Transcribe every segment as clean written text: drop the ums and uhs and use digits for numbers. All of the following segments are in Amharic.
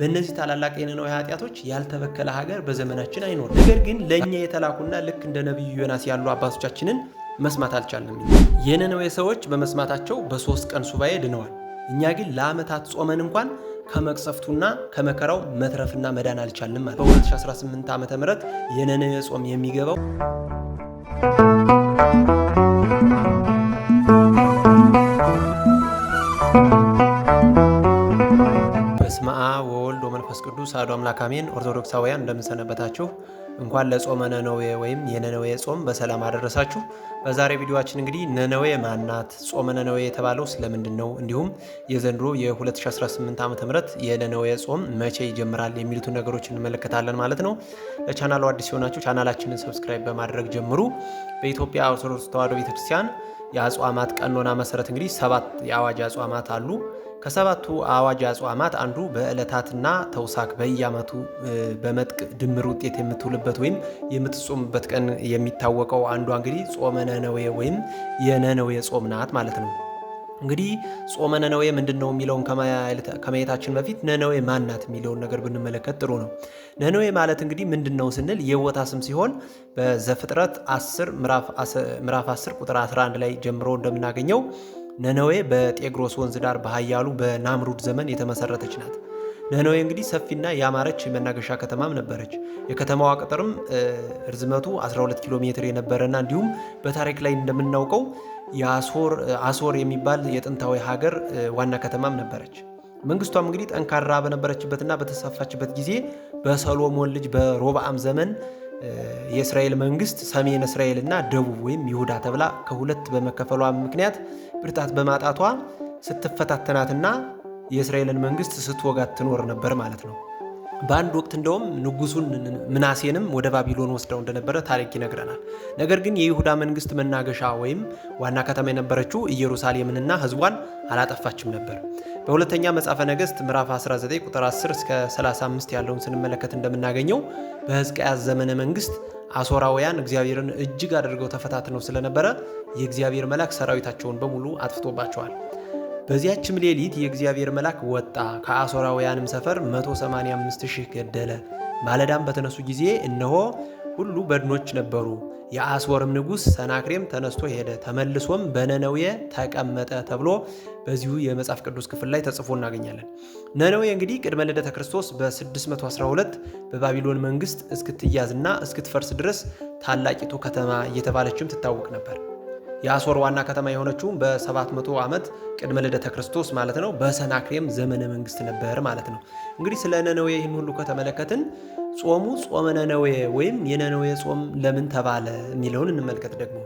በእነዚህ ታላላቅ የነነዌ ኃጢያቶች ያልተበከለ ሀገር በዘመናችን አይኖርም። ነገር ግን ለኛ የተላኩና ልክ እንደ ነብዩ ዮናስ ያሉ አባቶቻችንን መስማት አልቻልንም። የነነዌ ሰዎች በመስማታቸው በ3 ቀን ሱባኤ ድነዋል። እኛ ግን ለዓመታት ጾመን እንኳን ከመቅሰፍቱና ከመከራው መትረፍና መዳን አልቻልንም ማለት። በ2018 ዓመተ ምህረት የነነዌ ጾም የሚገባው በስመ አብ ወወልድ ወመንፈስ ቅዱስ አሐዱ አምላክ አሜን። ኦርቶዶክሳውያን እንደምንሰነበታችሁ፣ እንኳን ለጾመ ነነዌ ወይም የነነዌ ጾም በሰላም አደረሳችሁ። በዛሬ ቪዲዮአችን እንግዲህ ነነዌ ማናት፣ ጾመ ነነዌ የተባለው ስለምንድን ነው፣ እንዲሁም የዘንድሮ የ2018 ዓመተ ምህረት የነነዌ ጾም መቼ ይጀምራል የሚሉትን ነገሮች እንመለከታለን ማለት ነው። ለቻናሉ አዲስ የሆናችሁ ቻናላችንን ሰብስክራይብ በማድረግ ጀምሩ። በኢትዮጵያ ኦርቶዶክስ ተዋሕዶ ቤተክርስቲያን የአጽዋማት ቀኖና መሰረት እንግዲህ 7 የአዋጅ አጽዋማት አሉ። ከሰባቱ አዋጅ አጽዋማት አንዱ በዕለታትና ተውሳክ በየዓመቱ በመጥቅ ድምር ውጤት የምትውልበት ወይም የምትጾምበት ቀን የሚታወቀው አንዷ እንግዲህ ጾመ ነነዌ ወይም የነነዌ ጾም ናት ማለት ነው። እንግዲህ ጾመ ነነዌ ምንድነው የሚለውን ከማየታችን በፊት ነነዌ ማናት የሚለውን ነገር ብንመለከት ጥሩ ነው። ነነዌ ማለት እንግዲህ ምንድነው ስንል የቦታ ስም ሲሆን በዘፍጥረት 10 ምዕራፍ 10 ቁጥር 11 ላይ ጀምሮ እንደምናገኘው ነነዌ በጤግሮስ ወንዝ ዳር በኃያሉ በናምሩድ ዘመን የተመሰረተች ናት። ነነዌ እንግዲህ ሰፊና ያማረች መናገሻ ከተማም ነበረች። የከተማዋ ቅጥርም ርዝመቱ 12 ኪሎ ሜትር የነበረና እንዲሁም በታሪክ ላይ እንደምናውቀው አሶር የሚባል የጥንታዊ ሀገር ዋና ከተማም ነበረች። መንግስቷም እንግዲህ ጠንካራ በነበረችበትና በተስፋፋችበት ጊዜ በሰሎሞን ልጅ በሮብዓም ዘመን የእስራኤል መንግስት ሰሜን እስራኤልና ደቡብ ወይም ይሁዳ ተብላ ከሁለት በመከፈሏ ምክንያት ብርታት በማጣቷ ስትፈታተናትና የእስራኤልን መንግስት ስትወጋት ትኖር ነበር ማለት ነው። በአንድ ወቅት እንደውም ንጉሱን ምናሴንም ወደ ባቢሎን ወስደው እንደነበረ ታሪክ ይነግረናል። ነገር ግን የይሁዳ መንግስት መናገሻ ወይም ዋና ከተማ የነበረችው ኢየሩሳሌምንና ህዝቧን አላጠፋችም ነበር። በሁለተኛ መጽሐፈ ነገሥት ምዕራፍ 19 ቁጥር 10 እስከ 35 ያለውን ስንመለከት እንደምናገኘው በሕዝቅያስ ዘመነ መንግስት አሶራውያን እግዚአብሔርን እጅግ አድርገው ተፈታትነው ስለነበረ የእግዚአብሔር መልአክ ሰራዊታቸውን በሙሉ አጥፍቶባቸዋል። በዚያችም ሌሊት የእግዚአብሔር መልአክ ወጣ፣ ከአሶራውያንም ሰፈር 185,000 ገደለ። ማለዳም በተነሱ ጊዜ እነሆ ሁሉ በድኖች ነበሩ። የአሶርም ንጉሥ ሰናክሬም ተነስቶ ሄደ፣ ተመልሶም በነነዌ ተቀመጠ ተብሎ በዚሁ የመጽሐፍ ቅዱስ ክፍል ላይ ተጽፎ እናገኛለን። ነነዌ እንግዲህ ቅድመ ልደተ ክርስቶስ በ612 በባቢሎን መንግስት እስክትያዝና እስክትፈርስ ድረስ ታላቂቱ ከተማ እየተባለችም ትታወቅ ነበር። የአሶር ዋና ከተማ የሆነችው በ700 ዓመት ቅድመ ልደተ ክርስቶስ ማለት ነው በሰናክሬም ዘመነ መንግስት ነበር ማለት ነው። እንግዲህ ስለ ነነዌ ይህን ሁሉ ከተመለከትን ጾሙ ጾመ ነነዌ ወይም የነነዌ ጾም ለምን ተባለ የሚለውን እንመልከት። ደግሞ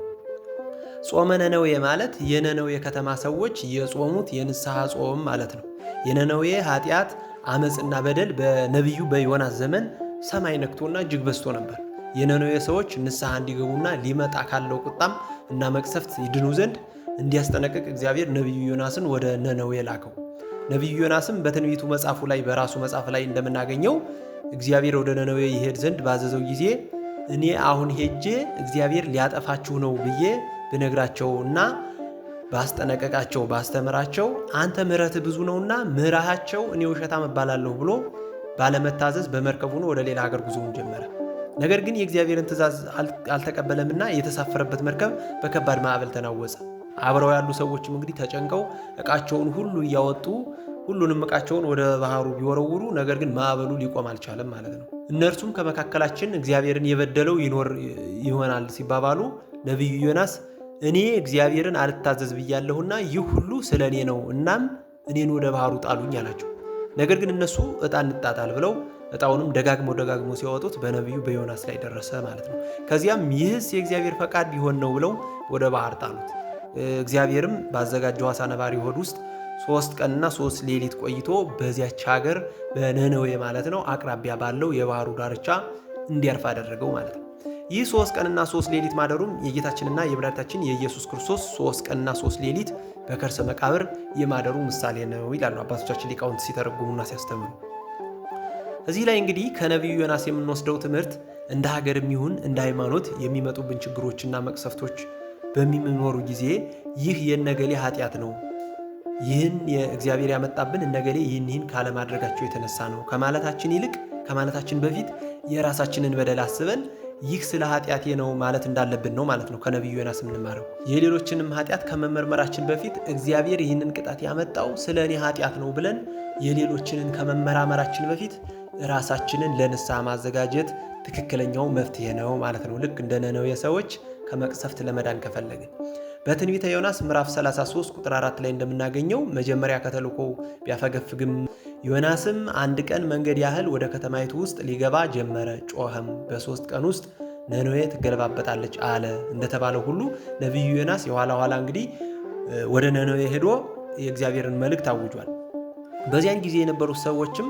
ጾመ ነነዌ ማለት የነነዌ ከተማ ሰዎች የጾሙት የንስሐ ጾም ማለት ነው። የነነዌ ኃጢአት አመፅና በደል በነቢዩ በዮናስ ዘመን ሰማይ ነክቶና እጅግ በዝቶ ነበር። የነነዌ ሰዎች ንስሐ እንዲገቡና ሊመጣ ካለው ቁጣም እና መቅሰፍት ይድኑ ዘንድ እንዲያስጠነቅቅ እግዚአብሔር ነቢዩ ዮናስን ወደ ነነዌ ላከው። ነቢዩ ዮናስም በትንቢቱ መጽሐፉ ላይ በራሱ መጽሐፍ ላይ እንደምናገኘው እግዚአብሔር ወደ ነነዌ ይሄድ ዘንድ ባዘዘው ጊዜ እኔ አሁን ሄጄ እግዚአብሔር ሊያጠፋችሁ ነው ብዬ ብነግራቸው እና ባስጠነቀቃቸው ባስተምራቸው አንተ ምሕረት ብዙ ነውና ምሕራቸው እኔ ውሸታም እባላለሁ ብሎ ባለመታዘዝ በመርከብ ሆኖ ወደ ሌላ ሀገር ጉዞውን ጀመረ። ነገር ግን የእግዚአብሔርን ትእዛዝ አልተቀበለምና የተሳፈረበት መርከብ በከባድ ማዕበል ተናወጸ። አብረው ያሉ ሰዎችም እንግዲህ ተጨንቀው ዕቃቸውን ሁሉ እያወጡ ሁሉንም ዕቃቸውን ወደ ባህሩ ቢወረውሩ ነገር ግን ማዕበሉ ሊቆም አልቻለም ማለት ነው። እነርሱም ከመካከላችን እግዚአብሔርን የበደለው ይኖር ይሆናል ሲባባሉ ነቢዩ ዮናስ እኔ እግዚአብሔርን አልታዘዝ ብያለሁና ይህ ሁሉ ስለ እኔ ነው፣ እናም እኔን ወደ ባህሩ ጣሉኝ አላቸው። ነገር ግን እነሱ ዕጣ እንጣጣል ብለው ዕጣውንም ደጋግመው ሲያወጡት በነቢዩ በዮናስ ላይ ደረሰ ማለት ነው። ከዚያም ይህስ የእግዚአብሔር ፈቃድ ቢሆን ነው ብለው ወደ ባህር ጣሉት። እግዚአብሔርም ባዘጋጀው ዓሣ ነባሪ ሆድ ውስጥ 3 ቀንና 3 ሌሊት ቆይቶ በዚያች ሀገር በነነዌ ማለት ነው አቅራቢያ ባለው የባህሩ ዳርቻ እንዲያርፍ አደረገው ማለት ነው። ይህ 3 ቀንና 3 ሌሊት ማደሩም የጌታችንና የመድኃኒታችን የኢየሱስ ክርስቶስ 3 ቀንና 3 ሌሊት በከርሰ መቃብር የማደሩ ምሳሌ ነው ይላሉ አባቶቻችን ሊቃውንት ሲተረጉሙና ሲያስተምሩ። እዚህ ላይ እንግዲህ ከነቢዩ ዮናስ የምንወስደው ትምህርት እንደ ሀገርም ይሁን እንደ ሃይማኖት የሚመጡብን ችግሮችና መቅሰፍቶች በሚኖሩ ጊዜ ይህ የነገሌ ኃጢአት ነው፣ ይህን የእግዚአብሔር ያመጣብን እነገሌ ይህን ካለማድረጋቸው የተነሳ ነው ከማለታችን ይልቅ ከማለታችን በፊት የራሳችንን በደል አስበን ይህ ስለ ኃጢአቴ ነው ማለት እንዳለብን ነው ማለት ነው ከነቢዩ ዮናስ የምንማረው። የሌሎችንም ኃጢአት ከመመርመራችን በፊት እግዚአብሔር ይህንን ቅጣት ያመጣው ስለ እኔ ኃጢአት ነው ብለን የሌሎችንን ከመመራመራችን በፊት ራሳችንን ለንስሐ ማዘጋጀት ትክክለኛው መፍትሄ ነው ማለት ነው። ልክ እንደ ነነዌ ሰዎች ከመቅሰፍት ለመዳን ከፈለግን በትንቢተ ዮናስ ምዕራፍ 33 ቁጥር 4 ላይ እንደምናገኘው መጀመሪያ ከተልእኮው ቢያፈገፍግም ዮናስም አንድ ቀን መንገድ ያህል ወደ ከተማይቱ ውስጥ ሊገባ ጀመረ፣ ጮኸም፣ በ3 ቀን ውስጥ ነነዌ ትገለባበጣለች አለ እንደተባለው ሁሉ ነቢዩ ዮናስ የኋላ ኋላ እንግዲህ ወደ ነነዌ ሄዶ የእግዚአብሔርን መልእክት አውጇል። በዚያን ጊዜ የነበሩት ሰዎችም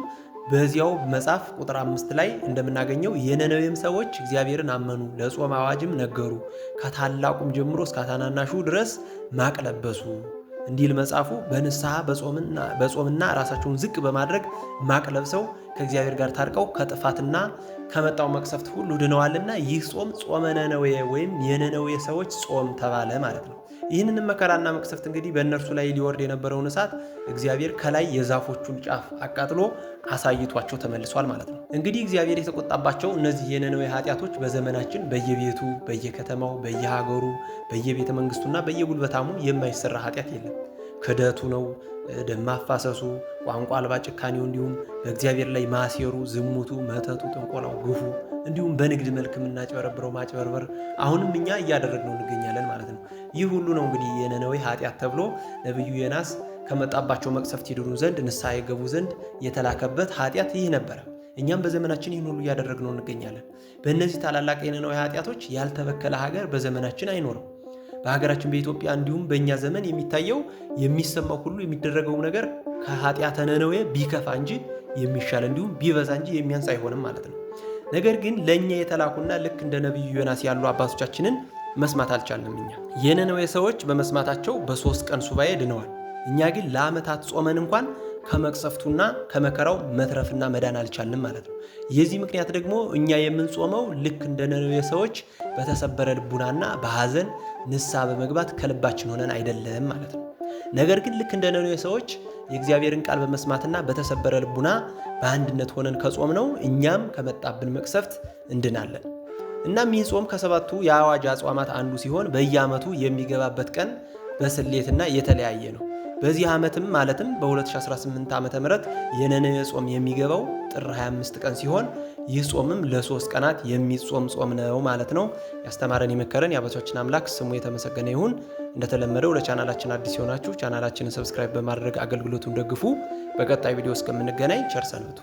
በዚያው መጽሐፍ ቁጥር 5 ላይ እንደምናገኘው የነነዌም ሰዎች እግዚአብሔርን አመኑ፣ ለጾም አዋጅም ነገሩ፣ ከታላቁም ጀምሮ እስከ ታናናሹ ድረስ ማቅ ለበሱ እንዲል መጽሐፉ በንስሐ በጾምና ራሳቸውን ዝቅ በማድረግ ማቅ ለብሰው ከእግዚአብሔር ጋር ታርቀው ከጥፋትና ከመጣው መቅሰፍት ሁሉ ድነዋልና ይህ ጾም ጾመ ነነዌ ወይም የነነዌ ሰዎች ጾም ተባለ ማለት ነው። ይህንን መከራና መቅሰፍት እንግዲህ በእነርሱ ላይ ሊወርድ የነበረውን እሳት እግዚአብሔር ከላይ የዛፎቹን ጫፍ አቃጥሎ አሳይቷቸው ተመልሷል ማለት ነው። እንግዲህ እግዚአብሔር የተቆጣባቸው እነዚህ የነነዌ ኃጢአቶች በዘመናችን በየቤቱ በየከተማው በየሀገሩ በየቤተ መንግስቱና በየጉልበታሙ የማይሰራ ኃጢአት የለም። ክደቱ ነው፣ ደም ማፋሰሱ፣ ቋንቋ አልባ ጭካኔው፣ እንዲሁም በእግዚአብሔር ላይ ማሴሩ፣ ዝሙቱ፣ መተቱ፣ ጥንቆላው፣ ግፉ፣ እንዲሁም በንግድ መልክ የምናጭበረብረው ማጭበርበር አሁንም እኛ እያደረግነው እንገኛለን ማለት ነው። ይህ ሁሉ ነው እንግዲህ የነነዌ ኃጢአት ተብሎ ነቢዩ ዮናስ ከመጣባቸው መቅሰፍት ይድኑ ዘንድ ንስሐ የገቡ ዘንድ የተላከበት ኃጢአት ይህ ነበረ። እኛም በዘመናችን ይህን ሁሉ እያደረግነው እንገኛለን። በእነዚህ ታላላቅ የነነዌ ኃጢአቶች ያልተበከለ ሀገር በዘመናችን አይኖርም። በሀገራችን በኢትዮጵያ እንዲሁም በእኛ ዘመን የሚታየው የሚሰማው ሁሉ የሚደረገው ነገር ከኃጢአተ ነነዌ ቢከፋ እንጂ የሚሻል እንዲሁም ቢበዛ እንጂ የሚያንስ አይሆንም ማለት ነው። ነገር ግን ለእኛ የተላኩና ልክ እንደ ነቢዩ ዮናስ ያሉ አባቶቻችንን መስማት አልቻልንም። እኛ የነነዌ ሰዎች በመስማታቸው በ3 ቀን ሱባኤ ድነዋል። እኛ ግን ለዓመታት ጾመን እንኳን ከመቅሰፍቱና ከመከራው መትረፍና መዳን አልቻልንም ማለት ነው። የዚህ ምክንያት ደግሞ እኛ የምንጾመው ልክ እንደ ነነዌ ሰዎች በተሰበረ ልቡናና በሐዘን ንስሐ በመግባት ከልባችን ሆነን አይደለም ማለት ነው። ነገር ግን ልክ እንደ ነነዌ ሰዎች የእግዚአብሔርን ቃል በመስማትና በተሰበረ ልቡና በአንድነት ሆነን ከጾምነው እኛም ከመጣብን መቅሰፍት እንድናለን። እናም ይህ ጾም ከ7ቱ የአዋጅ አጽዋማት አንዱ ሲሆን በየዓመቱ የሚገባበት ቀን በስሌትና የተለያየ ነው። በዚህ ዓመትም ማለትም በ2018 ዓመተ ምህረት የነነዌ ጾም የሚገባው ጥር 25 ቀን ሲሆን ይህ ጾምም ለ3 ቀናት የሚጾም ጾም ነው ማለት ነው። ያስተማረን የመከረን የአባቶቻችን አምላክ ስሙ የተመሰገነ ይሁን። እንደተለመደው ለቻናላችን አዲስ የሆናችሁ ቻናላችንን ሰብስክራይብ በማድረግ አገልግሎቱን ደግፉ። በቀጣይ ቪዲዮ እስከምንገናኝ ቸር ሰንብቱ።